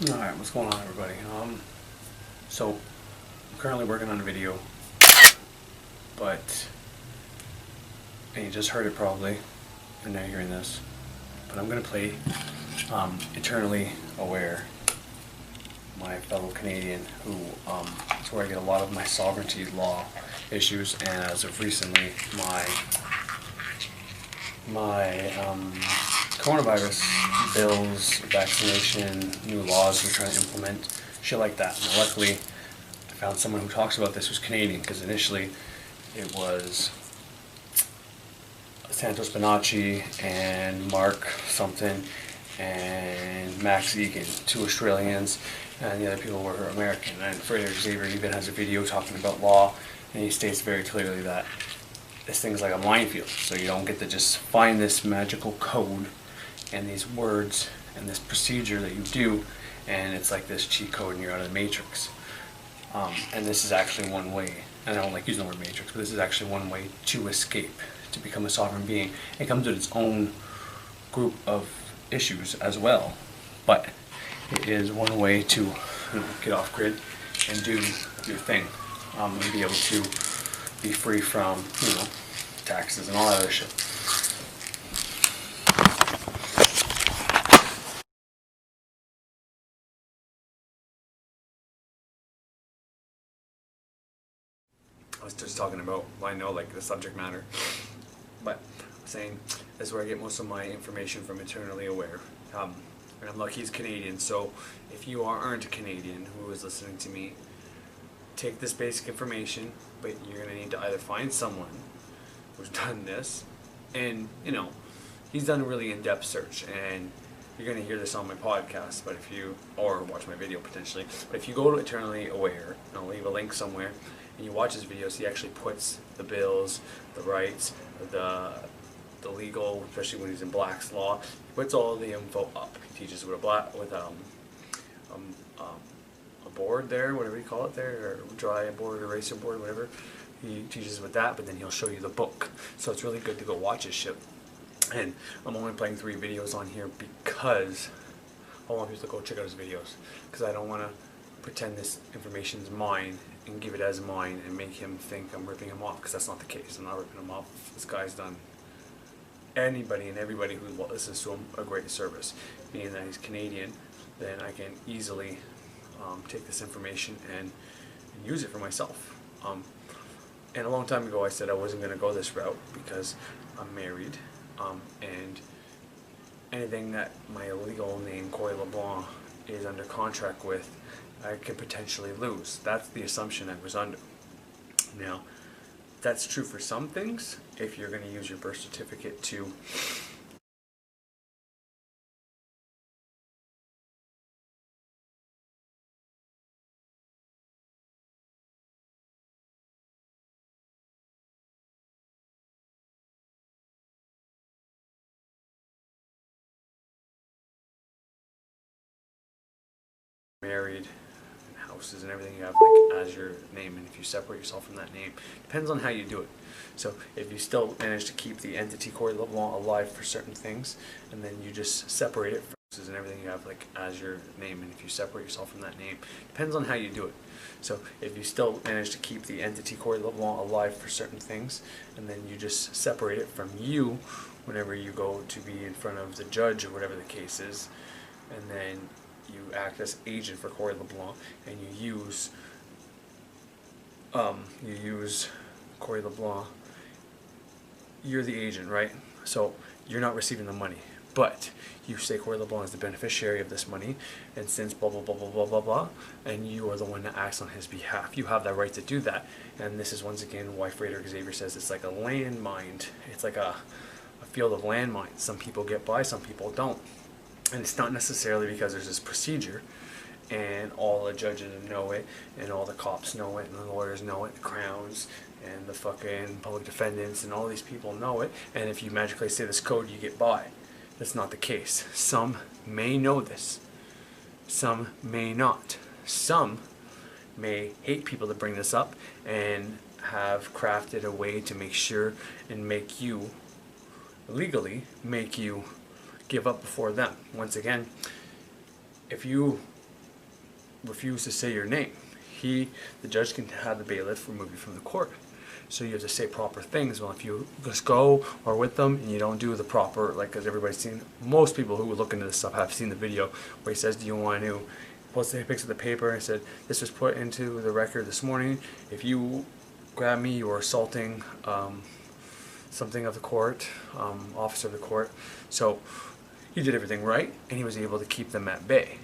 Alright, what's going on, everybody? So I'm currently working on a video, but, and you just heard it probably, and now you're hearing this, but I'm gonna play Eternally Aware, my fellow Canadian, who is where I get a lot of my sovereignty law issues, and as of recently, my coronavirus bills, vaccination, new laws we're trying to implement, shit like that. Now, luckily, I found someone who talks about this who's Canadian, because initially it was Santos Bonacci and Mark something and Max Egan, two Australians, and the other people were American. And Frederick Xavier even has a video talking about law, and he states very clearly that this thing's like a minefield, so you don't get to just find this magical code and these words and this procedure that you do, and it's like this cheat code and you're out of the matrix. And this is actually one way, and I don't like using the word matrix, but this is actually one way to escape, to become a sovereign being. It comes with its own group of issues as well, but it is one way to get off grid and do your thing, and be able to be free from, taxes and all that other shit. I was just talking about, I know like the subject matter, but I'm saying this is where I get most of my information from Eternally Aware. And I'm lucky he's Canadian, so if you aren't a Canadian who is listening to me, take this basic information, but you're going to need to either find someone who's done this, and he's done a really in-depth search, and you're going to hear this on my podcast, but if you, or watch my video potentially, but if you go to Eternally Aware, and I'll leave a link somewhere, and you watch his videos, he actually puts the bills, the rights, the legal, especially when he's in Black's Law, he puts all the info up. He teaches with a board there, whatever you call it there, or dry board, eraser board, whatever. He teaches with that, but then he'll show you the book. So it's really good to go watch his shit. And I'm only playing 3 videos on here because I want people to go check out his videos, because I don't want to pretend this information's mine and give it as mine and make him think I'm ripping him off, because that's not the case. I'm not ripping him off. This guy's done anybody and everybody who listens to him a great service. Being that he's Canadian, then I can easily take this information and use it for myself. And a long time ago I said I wasn't going to go this route because I'm married, and anything that my legal name, Corey LeBlanc, is under contract with, I could potentially lose. That's the assumption I was under. Now, that's true for some things. If you're going to use your birth certificate to married, and houses and everything you have like as your name, and if you separate yourself from that name, depends on how you do it. So if you still manage to keep the entity Corey LeBlanc alive for certain things, and then you just separate it from houses and everything you have like as your name, and if you separate yourself from that name, depends on how you do it. So if you still manage to keep the entity Corey LeBlanc alive for certain things, and then you just separate it from you whenever you go to be in front of the judge or whatever the case is, and then you act as agent for Corey LeBlanc, and you use Corey LeBlanc. You're the agent, right? So you're not receiving the money, but you say Corey LeBlanc is the beneficiary of this money, and since blah blah blah blah blah blah blah, and you are the one that acts on his behalf. You have that right to do that, and this is once again why Frederick Xavier says it's like a landmine. It's like a field of landmines. Some people get by, some people don't. And it's not necessarily because there's this procedure and all the judges know it and all the cops know it and the lawyers know it, the crowns and the fucking public defendants and all these people know it, and if you magically say this code you get by. That's not the case. Some may know this, some may not. Some may hate people to bring this up and have crafted a way to make sure and make you legally make you give up before them. Once again, if you refuse to say your name, the judge can have the bailiff remove you from the court. So you have to say proper things. Well, if you just go or with them and you don't do the proper, like, because everybody's seen, most people who look into this stuff have seen the video where he says, do you want to, he picks up the paper and said, this was put into the record this morning. If you grab me, you are assaulting something of the court, officer of the court. So he did everything right, and he was able to keep them at bay.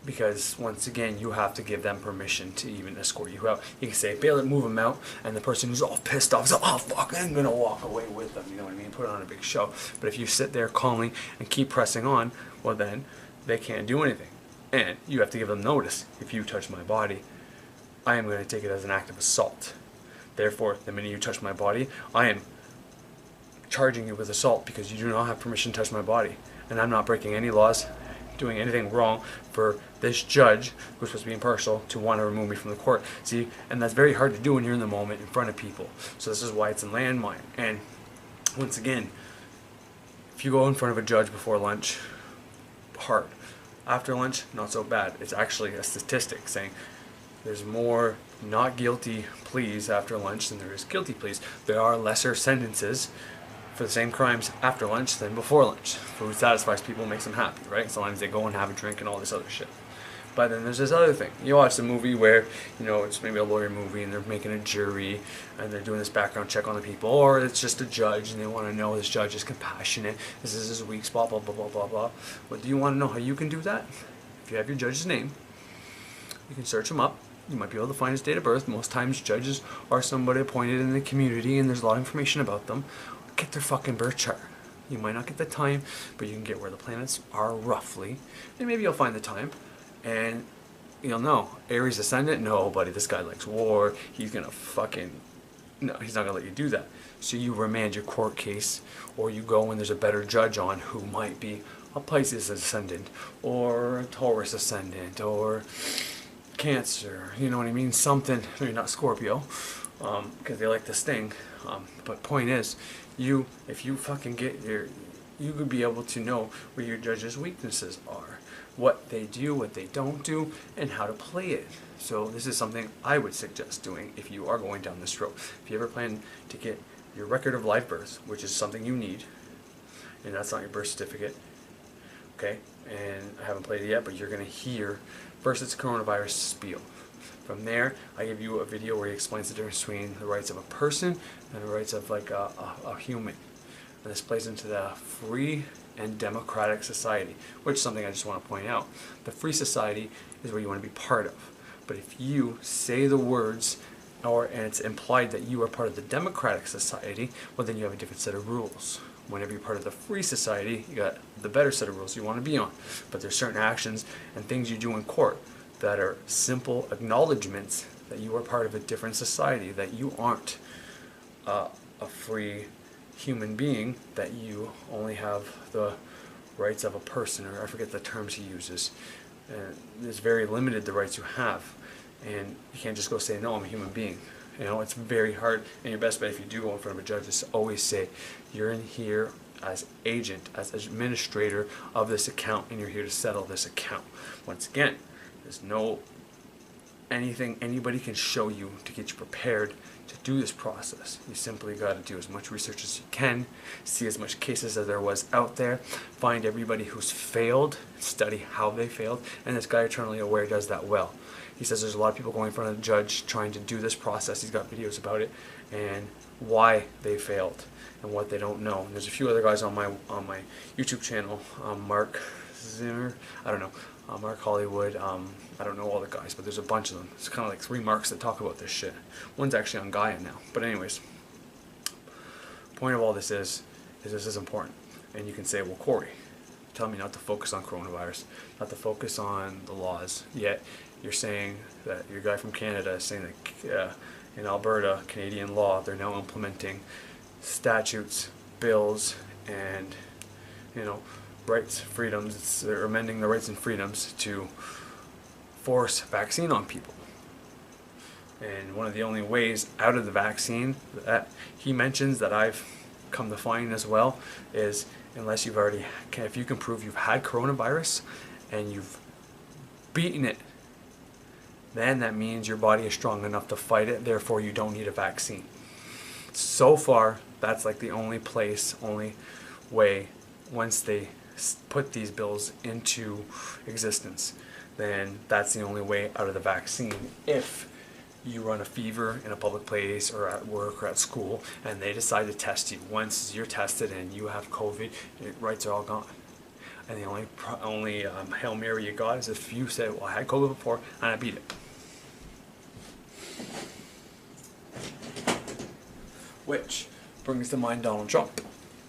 Because once again, you have to give them permission to even escort you out. You can say, bailiff, move them out, and the person who's all pissed off is like, oh fuck, I'm gonna walk away with them. You know what I mean? Put on a big show. But if you sit there calmly and keep pressing on, well then they can't do anything, and you have to give them notice. If you touch my body, I am going to take it as an act of assault. Therefore, the minute you touch my body, I am charging you with assault because you do not have permission to touch my body, and I'm not breaking any laws, doing anything wrong for this judge, who's supposed to be impartial, to want to remove me from the court. See, and that's very hard to do when you're in the moment in front of people. So this is why it's a landmine. And once again, if you go in front of a judge before lunch, hard. After lunch, not so bad. It's actually a statistic saying there's more not guilty pleas after lunch than there is guilty pleas. There are lesser sentences for the same crimes after lunch than before lunch. Food satisfies people, makes them happy, right? Sometimes they go and have a drink and all this other shit. But then there's this other thing. You watch a movie where, you know, it's maybe a lawyer movie and they're making a jury and they're doing this background check on the people, or it's just a judge and they want to know this judge is compassionate, this is his weak spot, blah, blah, blah, blah, blah. But do you want to know how you can do that? If you have your judge's name, you can search him up. You might be able to find his date of birth. Most times judges are somebody appointed in the community and there's a lot of information about them. Get their fucking birth chart. You might not get the time, but you can get where the planets are roughly, and maybe you'll find the time, and you'll know. Aries ascendant? No, buddy, this guy likes war. He's gonna fucking, no, he's not gonna let you do that. So you remand your court case, or you go when there's a better judge on who might be a Pisces ascendant, or a Taurus ascendant, or Cancer, you know what I mean? Something, maybe not Scorpio, because they like to sting. But point is, if you fucking get your, you could be able to know where your judge's weaknesses are, what they do, what they don't do, and how to play it. So this is something I would suggest doing if you are going down this road. If you ever plan to get your record of live birth, which is something you need, and that's not your birth certificate, okay? And I haven't played it yet, but you're gonna hear first it's coronavirus spiel. From there, I give you a video where he explains the difference between the rights of a person and the rights of like a human. And this plays into the free and democratic society, which is something I just want to point out. The free society is where you want to be part of. But if you say the words, and it's implied that you are part of the democratic society, well then you have a different set of rules. Whenever you're part of the free society, you got the better set of rules you want to be on. But there's certain actions and things you do in court that are simple acknowledgments that you are part of a different society, that you aren't a free human being, that you only have the rights of a person, or I forget the terms he uses. It's very limited the rights you have, and you can't just go say, no, I'm a human being. You know, it's very hard, and your best bet if you do go in front of a judge is to always say, you're in here as agent, as administrator of this account, and you're here to settle this account. Once again, there's no anything anybody can show you to get you prepared to do this process. You simply got to do as much research as you can, see as much cases as there was out there, find everybody who's failed, study how they failed, and this guy Eternally Aware does that well. He says there's a lot of people going in front of the judge trying to do this process. He's got videos about it and why they failed and what they don't know. And there's a few other guys on my YouTube channel, Mark Zimmer, I don't know, Mark Hollywood, I don't know all the guys, but there's a bunch of them. It's kind of like 3 Marks that talk about this shit. One's actually on Gaia now. But anyways, point of all this is this is important. And you can say, well, Corey, tell me not to focus on coronavirus, not to focus on the laws. Yet you're saying that your guy from Canada is saying that in Alberta, Canadian law, they're now implementing statutes, bills, and, you know, rights, freedoms. They're amending the rights and freedoms to force vaccine on people. And one of the only ways out of the vaccine that he mentions, that I've come to find as well, is unless you've already, if you can prove you've had coronavirus and you've beaten it, then that means your body is strong enough to fight it, therefore you don't need a vaccine. So far, that's like the only way, once they put these bills into existence, then that's the only way out of the vaccine. If you run a fever in a public place or at work or at school and they decide to test you, once you're tested and you have COVID, your rights are all gone. And the only Hail Mary you got is if you say, well, I had COVID before and I beat it. Which brings to mind Donald Trump.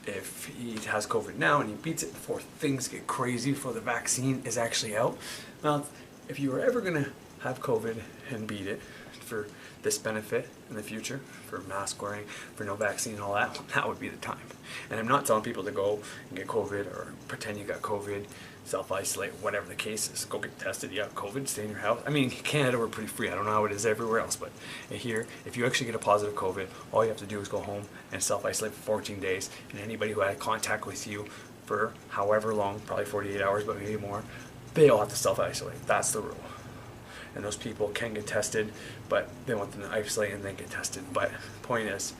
If he has COVID now and he beats it before things get crazy, before the vaccine is actually out, well, if you were ever going to have COVID and beat it for this benefit in the future, for mask wearing, for no vaccine and all that, that would be the time. And I'm not telling people to go and get COVID or pretend you got COVID, self-isolate, whatever the case is. Go get tested, you have COVID, stay in your house. I mean, Canada, we're pretty free. I don't know how it is everywhere else, but here, if you actually get a positive COVID, all you have to do is go home and self-isolate for 14 days. And anybody who had contact with you for however long, probably 48 hours, but maybe more, they all have to self-isolate. That's the rule. And those people can get tested, but they want them to isolate and then get tested. But point is,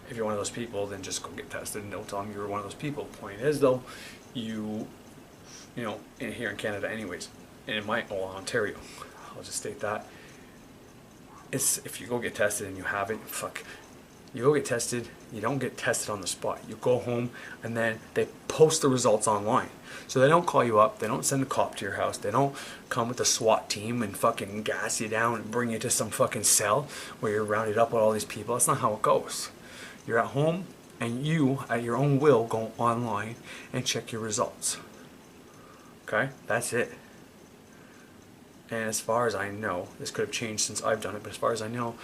if you're one of those people, then just go get tested and don't tell them you're one of those people. Point is, though, you know, here in Canada anyways, and in Ontario, I'll just state that, it's, if you go get tested and you have it, you go get tested, you don't get tested on the spot. You go home and then they post the results online. So they don't call you up, they don't send a cop to your house, they don't come with a SWAT team and fucking gas you down and bring you to some fucking cell where you're rounded up with all these people. That's not how it goes. You're at home and you, at your own will, go online and check your results. Okay, that's it. And as far as I know, this could have changed since I've done it, but as far as I know,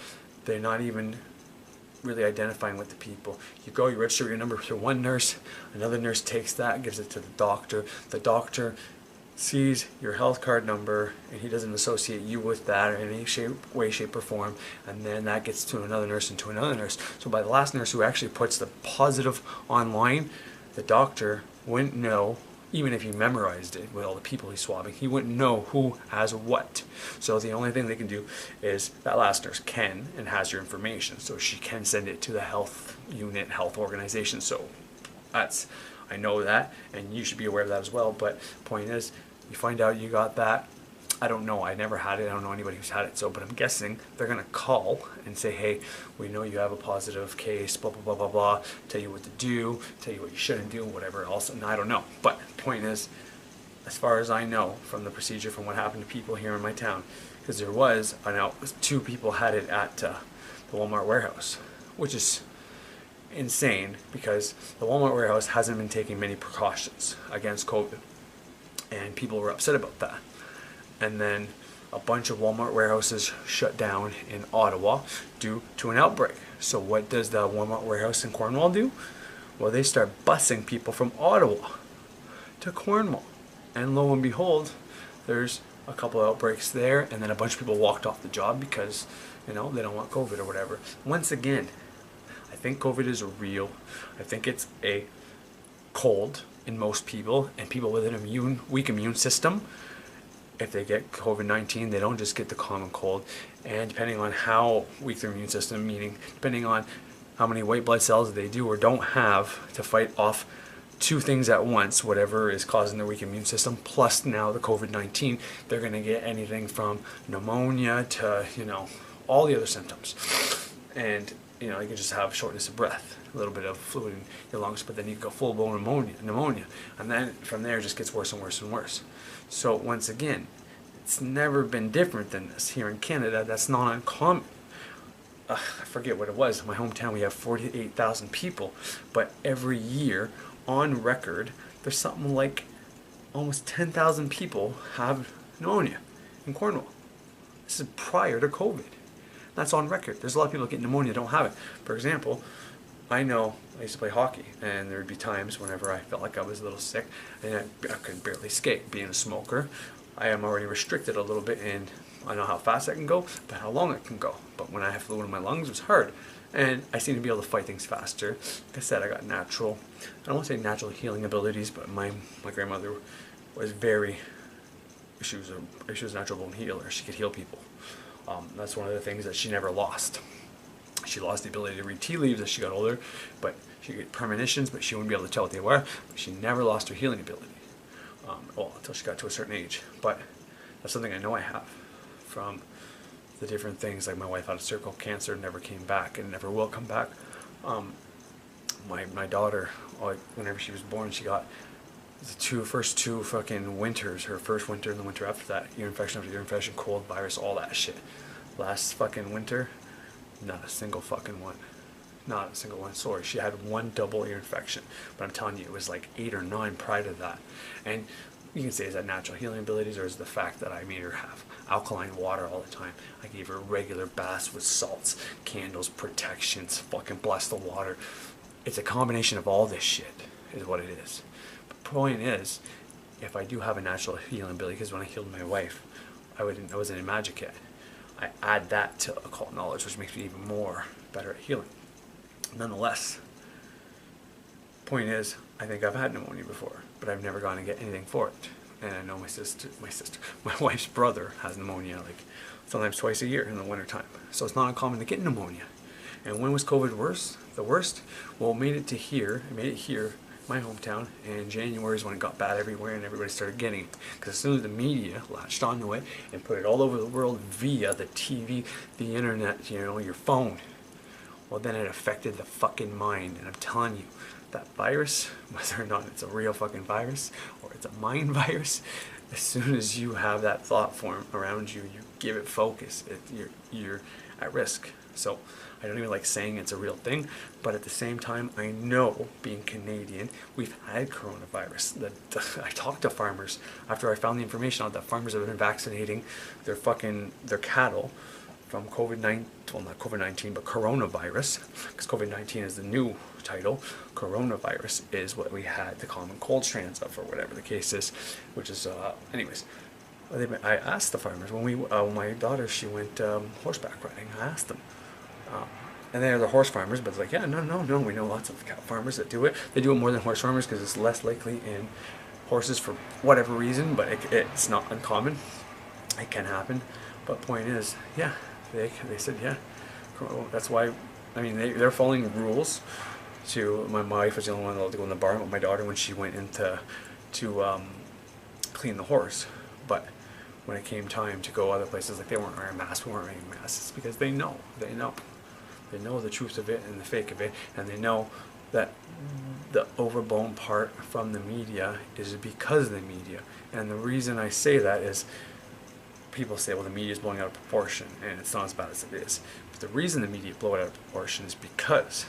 they're not even really identifying with the people. You go, you register your number to one nurse, another nurse takes that, gives it to the doctor sees your health card number, and he doesn't associate you with that in any way, shape, or form, and then that gets to another nurse and to another nurse. So by the last nurse who actually puts the positive online, the doctor wouldn't know, even if he memorized it with all the people he's swabbing, he wouldn't know who has what. So the only thing they can do is that last nurse can and has your information, so she can send it to the health unit, health organization. So that's, I know that, and you should be aware of that as well. But point is, you find out you got that. I don't know, I never had it, I don't know anybody who's had it, so, but I'm guessing they're going to call and say, hey, we know you have a positive case, blah, blah, blah, blah, blah, tell you what to do, tell you what you shouldn't do, whatever else, and I don't know. But the point is, as far as I know from the procedure, from what happened to people here in my town, because there was, I know, 2 people had it at the Walmart warehouse, which is insane because the Walmart warehouse hasn't been taking many precautions against COVID, and people were upset about that. And then a bunch of Walmart warehouses shut down in Ottawa due to an outbreak. So what does the Walmart warehouse in Cornwall do? Well, they start busing people from Ottawa to Cornwall. And lo and behold, there's a couple outbreaks there, and then a bunch of people walked off the job because, you know, they don't want COVID or whatever. Once again, I think COVID is real. I think it's a cold in most people, and people with an weak immune system, if they get COVID-19, they don't just get the common cold. And depending on how weak their immune system, meaning depending on how many white blood cells they do or don't have to fight off 2 things at once, whatever is causing their weak immune system, plus now the COVID-19, they're going to get anything from pneumonia to, you know, all the other symptoms. And, you know, you can just have shortness of breath, a little bit of fluid in your lungs, but then you go full-blown pneumonia. And then from there it just gets worse and worse and worse. So once again, it's never been different than this. Here in Canada, that's not uncommon. I forget what it was. In my hometown, we have 48,000 people, but every year, on record, there's something like almost 10,000 people have pneumonia in Cornwall. This is prior to COVID. That's on record. There's a lot of people that get pneumonia don't have it. For example, I know I used to play hockey, and there would be times whenever I felt like I was a little sick and I could barely skate. Being a smoker, I am already restricted a little bit, and I know how fast I can go, but how long I can go. But when I have fluid in my lungs, it was hard. And I seem to be able to fight things faster. Like I said, I got natural, I don't want to say natural healing abilities, but my grandmother was very she was a natural born healer. She could heal people. That's one of the things that she never lost. She lost the ability to read tea leaves as she got older, but she could get premonitions, but she wouldn't be able to tell what they were. But she never lost her healing ability, well, until she got to a certain age. But that's something I know I have from the different things. Like my wife had a cervical cancer, never came back, and never will come back. My daughter, like whenever she was born, she got the first two fucking winters. Her first winter and the winter after that, ear infection after ear infection, cold, virus, all that shit. Last fucking winter, not a single fucking one. Not a single one. Sorry, she had one double ear infection, but I'm telling you, it was like 8 or 9 prior to that. And you can say, is that natural healing abilities, or is it the fact that I made her have alkaline water all the time? I gave her regular baths with salts, candles, protections, fucking bless the water. It's a combination of all this shit, is what it is. But the point is, if I do have a natural healing ability, because when I healed my wife, I wasn't in magic yet. I add that to occult knowledge, which makes me even more better at healing. Nonetheless, point is, I think I've had pneumonia before, but I've never gone and get anything for it. And I know my wife's brother has pneumonia, like sometimes twice a year in the wintertime. So it's not uncommon to get pneumonia. And when was COVID worse? The worst? Well, it made it here, my hometown, and January is when it got bad everywhere and everybody started getting it. Because as soon as the media latched onto it and put it all over the world via the TV, the internet, your phone, well, then it affected the fucking mind. And I'm telling you, that virus, whether or not it's a real fucking virus or it's a mind virus, as soon as you have that thought form around you, you give it focus, you're at risk. So I don't even like saying it's a real thing, but at the same time, I know, being Canadian, we've had coronavirus. I talked to farmers after I found the information out that farmers have been vaccinating their cattle from COVID-19, well, not COVID-19, but coronavirus, because COVID-19 is the new title. Coronavirus is what we had the common cold strands of, or whatever the case is, which is, anyways. I asked the farmers, when my daughter, she went horseback riding, I asked them, and they're the horse farmers, but it's like, yeah, no, we know lots of cow farmers that do it. They do it more than horse farmers because it's less likely in horses for whatever reason, but it's not uncommon. It can happen. But point is, yeah, they said, yeah, that's why, I mean, they're following rules. My wife was the only one allowed to go in the barn with my daughter when she went in to clean the horse. But when it came time to go other places, like they weren't wearing masks, we weren't wearing masks, because they know the truth of it and the fake of it, and they know that the overblown part from the media is because of the media. And the reason I say that is, people say, well, the media is blowing out of proportion, and it's not as bad as it is. But the reason the media blow it out of proportion is because,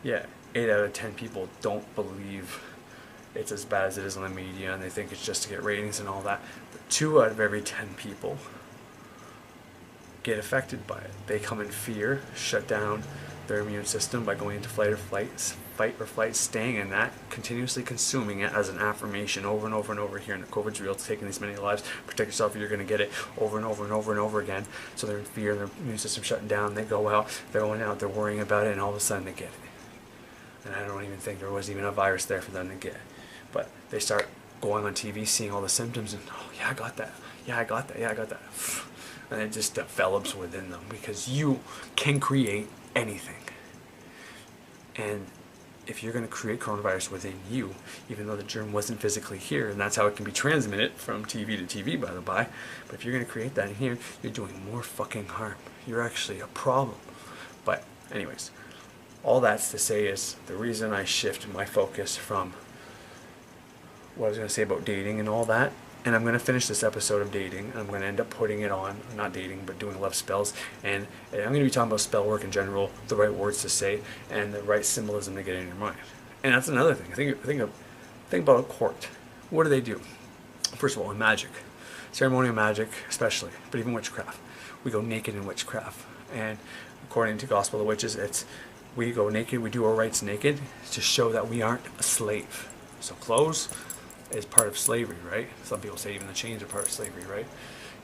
yeah, 8 out of 10 people don't believe it's as bad as it is on the media, and they think it's just to get ratings and all that. But 2 out of every 10 people get affected by it. They come in fear, shut down their immune system by going into fight or flight, staying in that, continuously consuming it as an affirmation over and over and over, hearing that COVID's real, it's taking these many lives, protect yourself or you're going to get it, over and over and over and over again. So they're in fear, their immune system shutting down, they go out, they're going out, they're worrying about it, and all of a sudden they get it. And I don't even think there was even a virus there for them to get. But they start going on TV, seeing all the symptoms, and, oh, yeah, I got that. Yeah, I got that. Yeah, I got that. And it just develops within them, because you can create anything. And if you're going to create coronavirus within you, even though the germ wasn't physically here, and that's how it can be transmitted from TV to TV, by the by, but if you're going to create that in here, you're doing more fucking harm. You're actually a problem. But anyways, all that's to say is, the reason I shifted my focus from what I was going to say about dating and all that, and I'm going to finish this episode of dating, and I'm going to end up putting it on, not dating, but doing love spells, and I'm going to be talking about spell work in general, the right words to say, and the right symbolism to get in your mind. And that's another thing. Think about a court. What do they do? First of all, in magic, ceremonial magic especially, but even witchcraft, we go naked in witchcraft. And according to Gospel of the Witches, we go naked, we do our rites naked to show that we aren't a slave. So clothes is part of slavery, right? Some people say even the chains are part of slavery, right?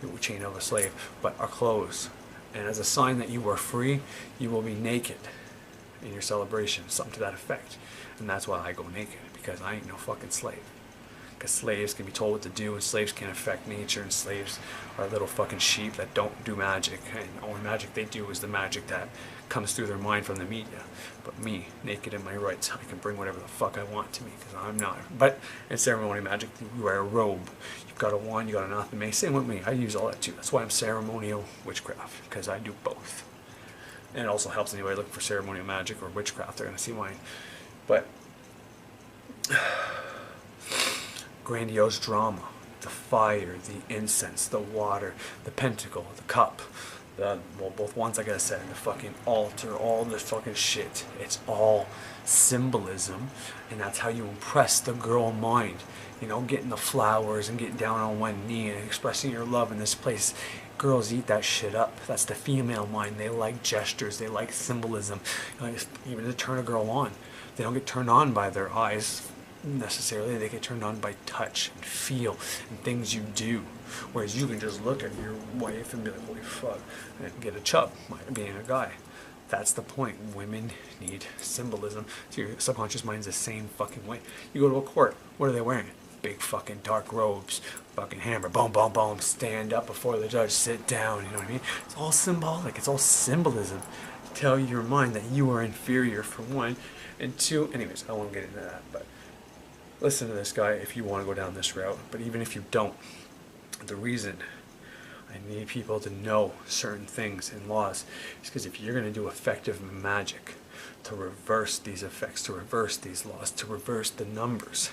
You chain of a slave, but our clothes. And as a sign that you are free, you will be naked in your celebration, something to that effect. And that's why I go naked, because I ain't no fucking slave. because slaves can be told what to do, and slaves can't affect nature, and slaves are little fucking sheep that don't do magic, and the only magic they do is the magic that comes through their mind from the media. But me, naked in my rights, I can bring whatever the fuck I want to me, because I'm not. But in ceremonial magic, you wear a robe, you've got a wand, you got an athame. Same with me, I use all that too. That's why I'm ceremonial witchcraft, because I do both. And it also helps anybody looking for ceremonial magic or witchcraft, they're going to see mine. But grandiose drama, the fire, the incense, the water, the pentacle, the cup, well, both wands, like I said, the fucking altar, all this fucking shit. It's all symbolism, and that's how you impress the girl mind. You know, getting the flowers and getting down on one knee and expressing your love in this place. Girls eat that shit up. That's the female mind. They like gestures. They like symbolism. Even to turn a girl on. They don't get turned on by their eyes necessarily. They get turned on by touch and feel and things you do. Whereas you can just look at your wife and be like, holy fuck, and get a chub being a guy. That's the point. Women need symbolism. So your subconscious mind's the same fucking way. You go to a court, what are they wearing? Big fucking dark robes, fucking hammer, boom, boom, boom, stand up before the judge, sit down, you know what I mean? It's all symbolic, it's all symbolism. Tell your mind that you are inferior, for one, and two, anyways, I won't get into that, but listen to this guy if you want to go down this route, but even if you don't, the reason I need people to know certain things and laws is because if you're going to do effective magic to reverse these effects, to reverse these laws, to reverse the numbers,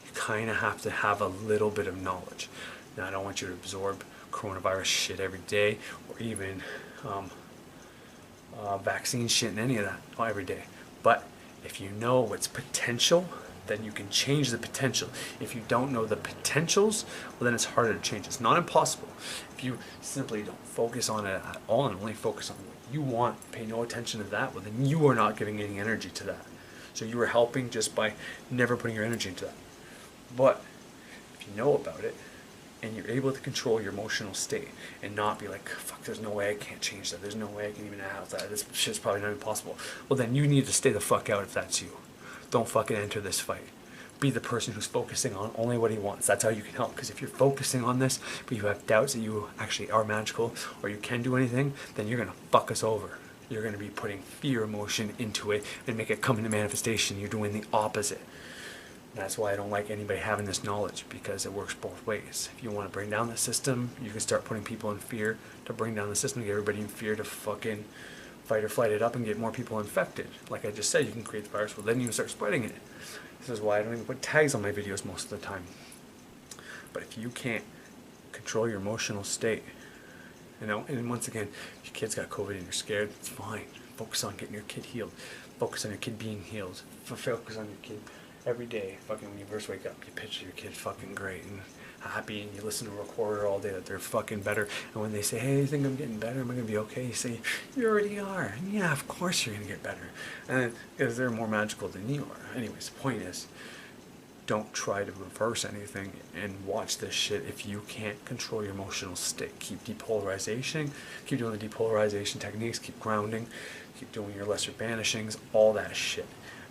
you kind of have to have a little bit of knowledge. Now, I don't want you to absorb coronavirus shit every day, or even vaccine shit and any of that every day. But if you know what's potential, then you can change the potential. If you don't know the potentials, well, then it's harder to change. It's not impossible. If you simply don't focus on it at all and only focus on what you want, pay no attention to that, well, then you are not giving any energy to that. So you are helping just by never putting your energy into that. But if you know about it, and you're able to control your emotional state and not be like, fuck, there's no way I can't change that. There's no way I can even have that. This shit's probably not even possible. Well, then you need to stay the fuck out if that's you. Don't fucking enter this fight. Be the person who's focusing on only what he wants. That's how you can help. Because if you're focusing on this, but you have doubts that you actually are magical or you can do anything, then you're going to fuck us over. You're going to be putting fear emotion into it and make it come into manifestation. You're doing the opposite. That's why I don't like anybody having this knowledge, because it works both ways. If you want to bring down the system, you can start putting people in fear to bring down the system, get everybody in fear to fucking fight or flight it up and get more people infected. Like I just said, you can create the virus, well then you can start spreading it. This is why I don't even put tags on my videos most of the time. But if you can't control your emotional state, you know, and once again, if your kid's got COVID and you're scared, it's fine. Focus on getting your kid healed. Focus on your kid being healed. Focus on your kid every day. Fucking when you first wake up, you picture your kid fucking great and happy, and you listen to a recorder all day that they're fucking better. And when they say, hey, you think I'm getting better? Am I going to be okay? You say, you already are. And yeah, of course you're going to get better. And because they're more magical than you are. Anyways, the point is, don't try to reverse anything and watch this shit if you can't control your emotional state. Keep depolarization, keep doing the depolarization techniques, keep grounding, keep doing your lesser banishings, all that shit.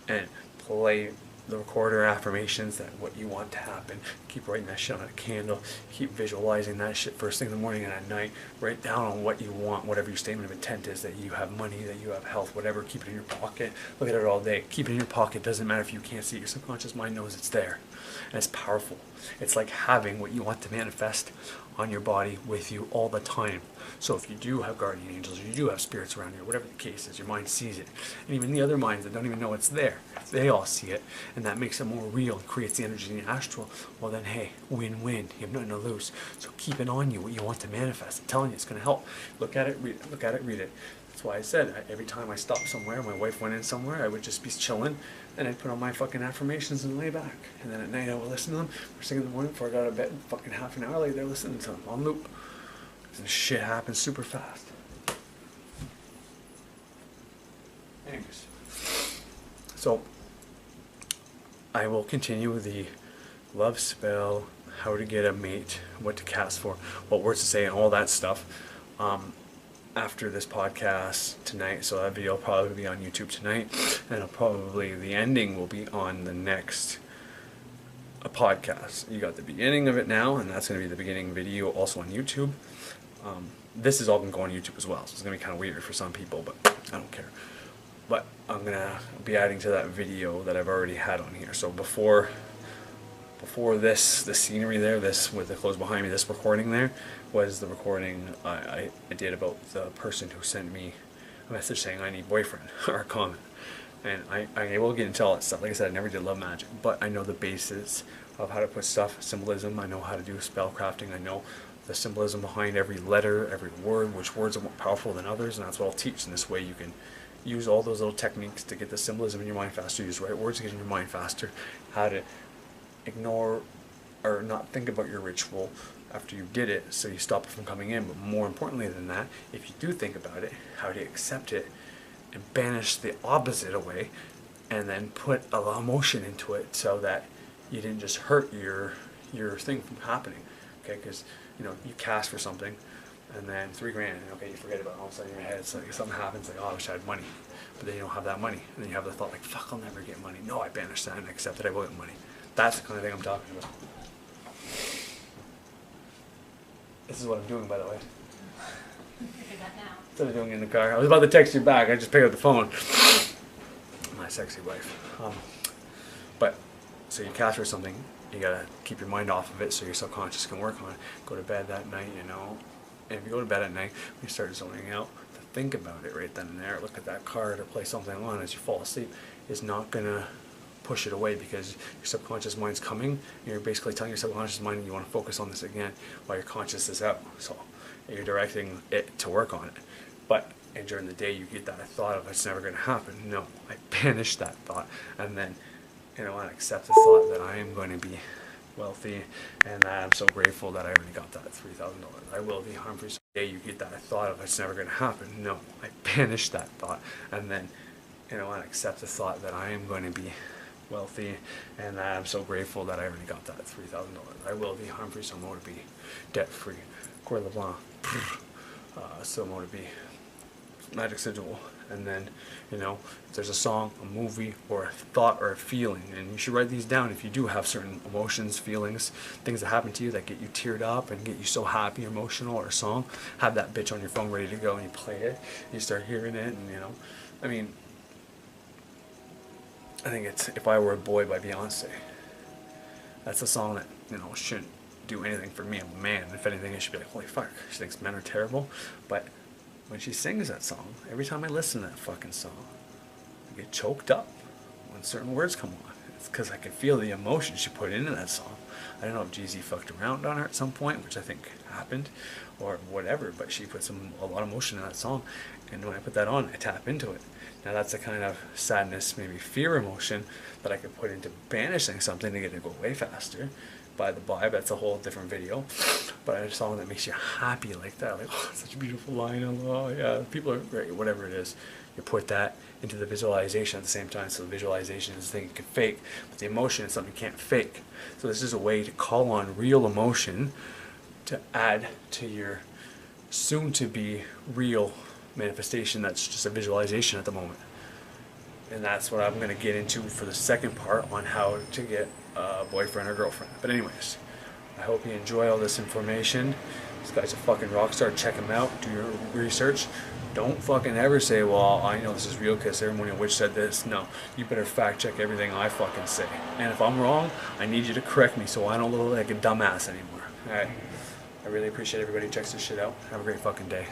And play the recorder affirmations that what you want to happen. Keep writing that shit on a candle. Keep visualizing that shit first thing in the morning and at night. Write down on what you want, whatever your statement of intent is, that you have money, that you have health, whatever. Keep it in your pocket. Look at it all day. Keep it in your pocket. Doesn't matter if you can't see it. Your subconscious mind knows it's there. And it's powerful. It's like having what you want to manifest on your body with you all the time. So if you do have guardian angels, or you do have spirits around you, whatever the case is, your mind sees it. And even the other minds that don't even know it's there, they all see it. And that makes it more real and creates the energy in the astral. Well then, hey, win-win. You have nothing to lose. So keep it on you, what you want to manifest. I'm telling you, it's going to help. Look at it, read it. Look at it, read it. That's why I said, every time I stopped somewhere, my wife went in somewhere, I would just be chilling, and I'd put on my fucking affirmations and lay back. And then at night I would listen to them. First thing in the morning before I got out of bed, fucking half an hour later, they're listening to them on loop. And shit happens super fast. Anyways, so I will continue the love spell, how to get a mate, what to cast for, what words to say, and all that stuff after this podcast tonight. So that video will probably be on YouTube tonight, and the ending will be on the next a podcast. You got the beginning of it now, and that's going to be the beginning video also on YouTube. This is all going to go on YouTube as well, so it's going to be kind of weird for some people, but I don't care. But I'm going to be adding to that video that I've already had on here. So before this, the scenery there, this with the clothes behind me, this recording there was the recording I did about the person who sent me a message saying I need boyfriend, or a comment. And I'm able to get into all that stuff. Like I said, I never did love magic, but I know the basis of how to put stuff, symbolism. I know how to do spell crafting. I know the symbolism behind every letter, every word, which words are more powerful than others, and that's what I'll teach. In this way, you can use all those little techniques to get the symbolism in your mind faster, use the right words to get in your mind faster, how to ignore or not think about your ritual after you did it so you stop it from coming in. But more importantly than that, if you do think about it, how to accept it and banish the opposite away, and then put a lot of emotion into it so that you didn't just hurt your thing from happening. Okay, because you know, you cast for something and then $3 grand, okay, you forget about it. All of a sudden in your head it's like something happens, like, oh, I wish I had money, but then you don't have that money, and then you have the thought like, fuck, I'll never get money. No, I banished that and accepted I will get money. That's the kind of thing I'm talking about. This is what I'm doing, by the way. Instead of doing it in the car. I was about to text you back, I just picked up the phone. My sexy wife. But, so you cast for something, you gotta keep your mind off of it so your subconscious can work on it. Go to bed that night, you know. And if you go to bed at night, you start zoning out, to think about it right then and there, look at that card or play something on as you fall asleep, is not gonna push it away, because your subconscious mind's coming, and you're basically telling your subconscious mind you want to focus on this again while your conscious is out. So you're directing it to work on it. But and during the day you get that thought of it's never going to happen. No, I banish that thought, and then, you know, I accept the thought that I am going to be wealthy, and that I'm so grateful that I already got that $3,000. I will be harm-free. So the day you get that thought of it's never going to happen. No, I banish that thought, and then, you know, I accept the thought that I am going to be wealthy, and that I'm so grateful that I already got that $3,000. I will be harm-free, so more to be debt-free. Coeur LeBlanc, so more to be magic sigil. And then, you know, if there's a song, a movie, or a thought or a feeling, and you should write these down if you do have certain emotions, feelings, things that happen to you that get you teared up and get you so happy, emotional, or a song, have that bitch on your phone ready to go, and you play it, you start hearing it, and, you know, I mean, I think it's If I Were a Boy by Beyonce. That's a song that, you know, shouldn't do anything for me. I'm a man. If anything, it should be like, holy fuck, she thinks men are terrible. But when she sings that song, every time I listen to that fucking song, I get choked up when certain words come on. It's because I can feel the emotion she put into that song. I don't know if Jeezy fucked around on her at some point, which I think happened, or whatever, but she put a lot of emotion in that song, and when I put that on, I tap into it. Now that's the kind of sadness, maybe fear emotion that I could put into banishing something to get it to go way faster. By the by, that's a whole different video. But a song that makes you happy like that, like, oh, such a beautiful line, oh yeah, people are great, whatever it is. You put that into the visualization at the same time. So the visualization is a thing you can fake, but the emotion is something you can't fake. So this is a way to call on real emotion to add to your soon-to-be real manifestation that's just a visualization at the moment. And that's what I'm going to get into for the second part on how to get a boyfriend or girlfriend. But anyways, I hope you enjoy all this information. This guy's a fucking rock star. Check him out. Do your research. Don't fucking ever say, well, I know this is real because Ceremonial Witch said this. No, you better fact check everything I fucking say. And if I'm wrong, I need you to correct me so I don't look like a dumbass anymore. Alright. I really appreciate everybody who checks this shit out. Have a great fucking day.